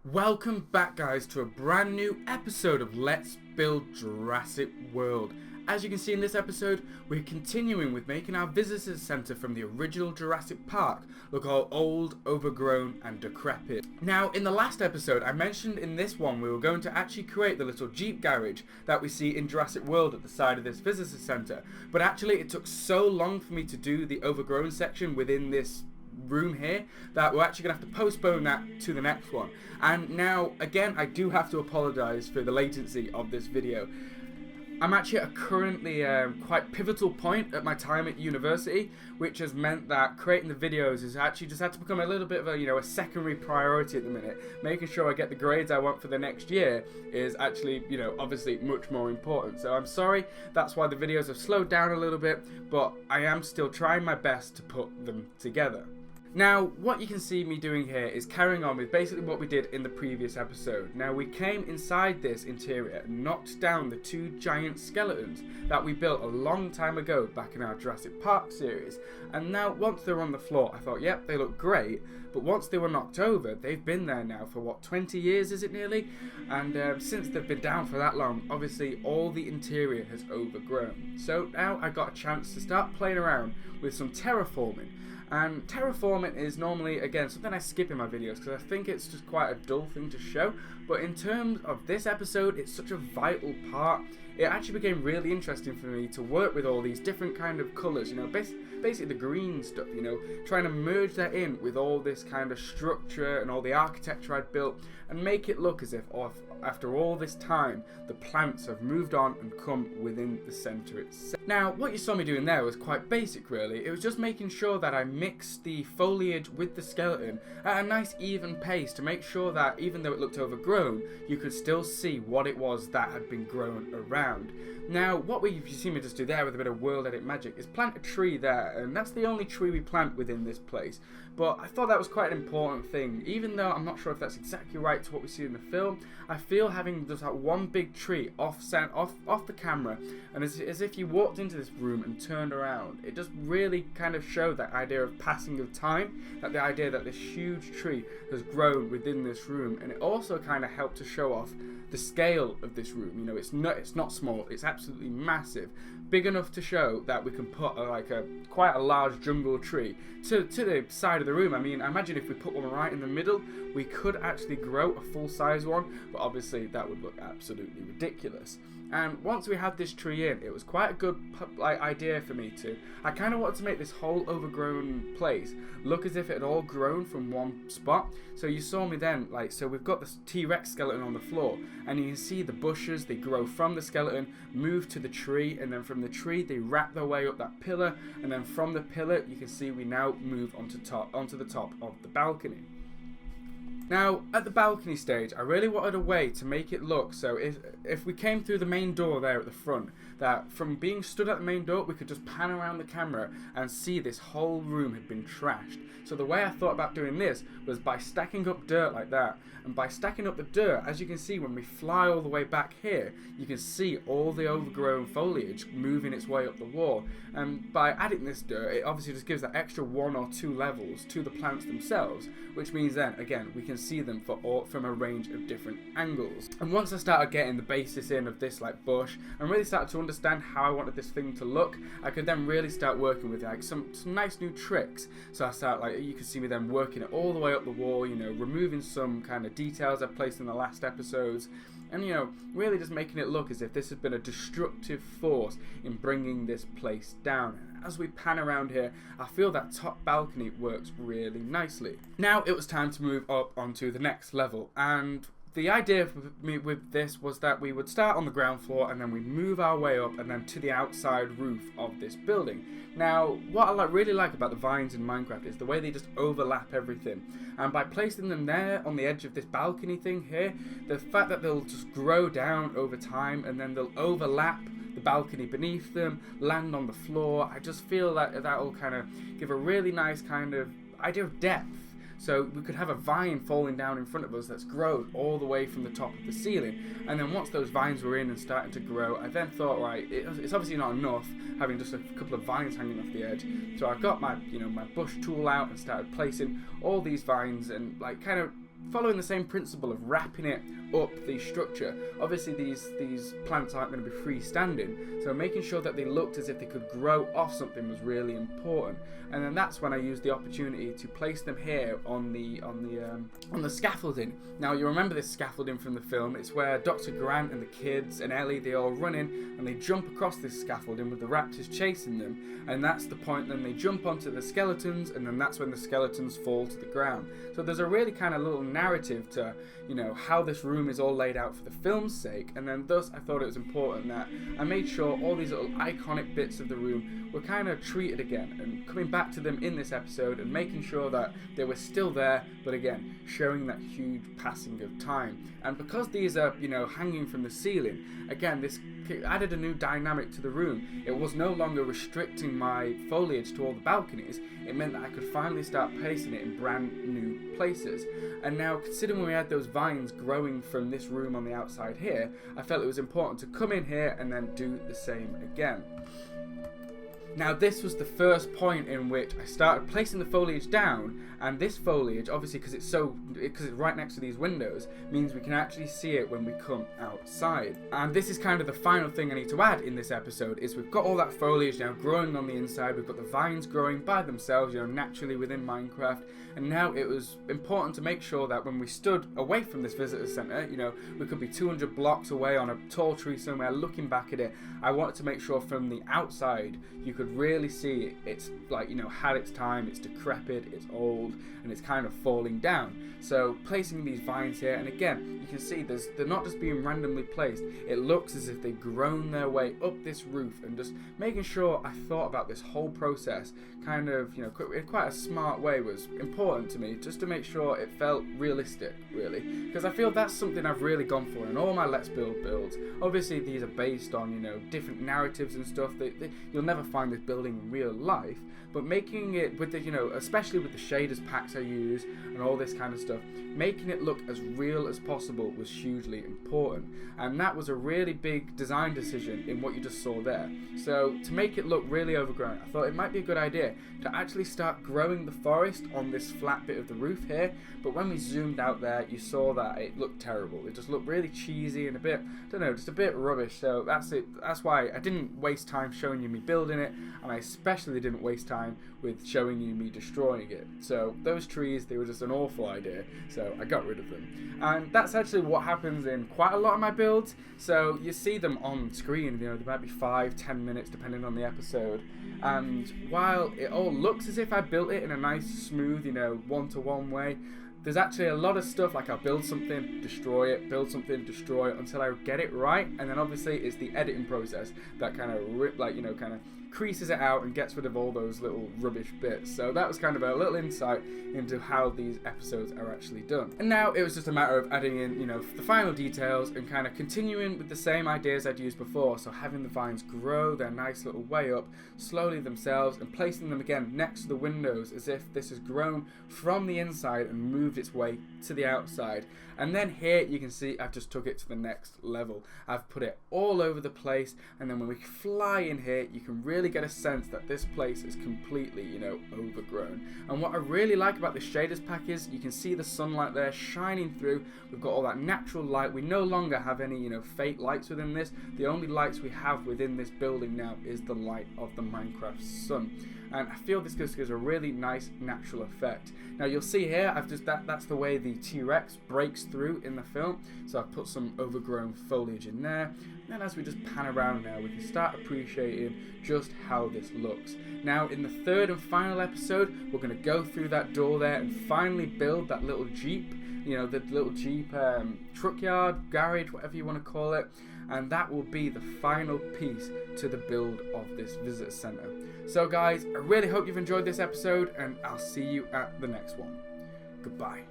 Welcome back, guys, to a brand new episode of Let's Build Jurassic World. As you can see in this episode, we're continuing with making our visitor centre from the original Jurassic Park look all old, overgrown and decrepit. Now, in the last episode, I mentioned in this one we were going to actually create the little Jeep garage that we see in Jurassic World at the side of this visitor centre, but actually it took so long for me to do the overgrown section within this room here that we're actually going to have to postpone that to the next one. And now, again, I do have to apologise for the latency of this video. I'm actually at a currently quite pivotal point at my time at university, which has meant that creating the videos has actually just had to become a little bit of a secondary priority at the minute. Making sure I get the grades I want for the next year is actually, obviously much more important. So I'm sorry, that's why the videos have slowed down a little bit, but I am still trying my best to put them together. Now, what you can see me doing here is carrying on with basically what we did in the previous episode. Now, we came inside this interior and knocked down the two giant skeletons that we built a long time ago back in our Jurassic Park series. And now, once they were on the floor, I thought, yep, they look great. But once they were knocked over, they've been there now for what, 20 years is it nearly? And since they've been down for that long, obviously all the interior has overgrown. So now I got a chance to start playing around with some terraforming. And terraforming is normally, again, something I skip in my videos because I think it's just quite a dull thing to show. But in terms of this episode, it's such a vital part. It actually became really interesting for me to work with all these different kind of colours, basically the green stuff, trying to merge that in with all this kind of structure and all the architecture I'd built and make it look as if after all this time, the plants have moved on and come within the centre itself. Now, what you saw me doing there was quite basic, really. It was just making sure that I mixed the foliage with the skeleton at a nice even pace to make sure that even though it looked overgrown, you could still see what it was that had been grown around. Now, what you see me just do there with a bit of world edit magic is plant a tree there, and that's the only tree we plant within this place. But I thought that was quite an important thing, even though I'm not sure if that's exactly right to what we see in the film. I feel having just that one big tree off the camera, and as if you walked into this room and turned around, it just really kind of showed that idea of passing of time, that the idea that this huge tree has grown within this room, and it also kind of helped to show off the scale of this room. It's not small, it's absolutely massive, big enough to show that we can put quite a large jungle tree to the side of the room. I mean, I imagine if we put one right in the middle, we could actually grow a full-size one, but obviously that would look absolutely ridiculous. And once we had this tree in, it was quite a good idea for me to. I kind of wanted to make this whole overgrown place look as if it had all grown from one spot. So you saw me then, so we've got this T-Rex skeleton on the floor, and you can see the bushes, they grow from the skeleton, move to the tree, and then from the tree they wrap their way up that pillar, and then from the pillar you can see we now move onto the top of the balcony. Now, at the balcony stage, I really wanted a way to make it look so if we came through the main door there at the front, that from being stood at the main door, we could just pan around the camera and see this whole room had been trashed. So the way I thought about doing this was by stacking up dirt like that. And by stacking up the dirt, as you can see when we fly all the way back here, you can see all the overgrown foliage moving its way up the wall. And by adding this dirt, it obviously just gives that extra 1 or 2 levels to the plants themselves, which means then, again, we can see them from a range of different angles. And once I started getting the basis in of this bush and really started to understand how I wanted this thing to look, I could then really start working with some nice new tricks. So I started, you can see me then working it all the way up the wall, removing some kind of details I placed in the last episodes, and really just making it look as if this has been a destructive force in bringing this place down. As we pan around here, I feel that top balcony works really nicely. Now it was time to move up onto the next level, and the idea for me with this was that we would start on the ground floor and then we move our way up and then to the outside roof of this building. Now, what I really like about the vines in Minecraft is the way they just overlap everything. And by placing them there on the edge of this balcony thing here, the fact that they'll just grow down over time and then they'll overlap the balcony beneath them, land on the floor, I just feel that will kind of give a really nice kind of idea of depth. So we could have a vine falling down in front of us that's grown all the way from the top of the ceiling. And then once those vines were in and starting to grow, I then thought, right, it's obviously not enough having just a couple of vines hanging off the edge. So I got my, my bush tool out and started placing all these vines and kind of following the same principle of wrapping it up the structure. Obviously these plants aren't going to be freestanding, so making sure that they looked as if they could grow off something was really important. And then that's when I used the opportunity to place them here on the scaffolding. Now you remember this scaffolding from the film. It's where Dr. Grant and the kids and Ellie, they all run in and they jump across this scaffolding with the raptors chasing them, and that's the point. Then they jump onto the skeletons, and then that's when the skeletons fall to the ground. So there's a really kind of little narrative to, you know, how this room is all laid out for the film's sake, and then thus I thought it was important that I made sure all these little iconic bits of the room were kind of treated again, and coming back to them in this episode and making sure that they were still there, but again showing that huge passing of time. And because these are, you know, hanging from the ceiling, again this added a new dynamic to the room. It was no longer restricting my foliage to all the balconies. It meant that I could finally start placing it in brand new places. And now, considering we had those vines growing from this room on the outside here, I felt it was important to come in here and then do the same again. Now this was the first point in which I started placing the foliage down, and this foliage, obviously because it's right next to these windows, means we can actually see it when we come outside. And this is kind of the final thing I need to add in this episode, is we've got all that foliage now growing on the inside, we've got the vines growing by themselves, you know, naturally within Minecraft, and now it was important to make sure that when we stood away from this visitor centre, you know, we could be 200 blocks away on a tall tree somewhere looking back at it, I wanted to make sure from the outside you could really see it's like, you know, had its time, it's decrepit, it's old, and it's kind of falling down. So placing these vines here, and again you can see they're not just being randomly placed, it looks as if they've grown their way up this roof, and just making sure I thought about this whole process kind of, you know, in quite a smart way was important to me, just to make sure it felt realistic, really, because I feel that's something I've really gone for in all my Let's Build builds. Obviously these are based on, you know, different narratives and stuff that you'll never find this building in real life, but making it with the, you know, especially with the shaders packs I use and all this kind of stuff, making it look as real as possible was hugely important, and that was a really big design decision in what you just saw there. So to make it look really overgrown, I thought it might be a good idea to actually start growing the forest on this flat bit of the roof here, but when we zoomed out there you saw that it looked terrible. It just looked really cheesy and a bit, I don't know, just a bit rubbish. So that's it. That's why I didn't waste time showing you me building it, and I especially didn't waste time with showing you me destroying it. So those trees, they were just an awful idea, so I got rid of them. And that's actually what happens in quite a lot of my builds. So you see them on screen, you know, they might be 5-10 minutes depending on the episode, and while it all looks as if I built it in a nice smooth, you know, one-to-one way, there's actually a lot of stuff like I'll build something, destroy it, build something, destroy it until I get it right, and then obviously it's the editing process that kind of like, you know, kind of creases it out and gets rid of all those little rubbish bits. So that was kind of a little insight into how these episodes are actually done. And now it was just a matter of adding in, you know, the final details and kind of continuing with the same ideas I'd used before. So having the vines grow their nice little way up slowly themselves and placing them again next to the windows as if this has grown from the inside and moved its way to the outside. And then here you can see I've just took it to the next level. I've put it all over the place, and then when we fly in here you can really get a sense that this place is completely, you know, overgrown. And what I really like about the shaders pack is you can see the sunlight there shining through. We've got all that natural light. We no longer have any, you know, fake lights within this. The only lights we have within this building now is the light of the Minecraft sun. And I feel this just gives a really nice natural effect. Now you'll see here, that's the way the T-Rex breaks through in the film. So I've put some overgrown foliage in there. And then as we just pan around now, we can start appreciating just how this looks. Now in the third and final episode, we're going to go through that door there and finally build that little Jeep, you know, the little Jeep truck yard, garage, whatever you want to call it. And that will be the final piece to the build of this visitor center. So guys, I really hope you've enjoyed this episode, and I'll see you at the next one. Goodbye.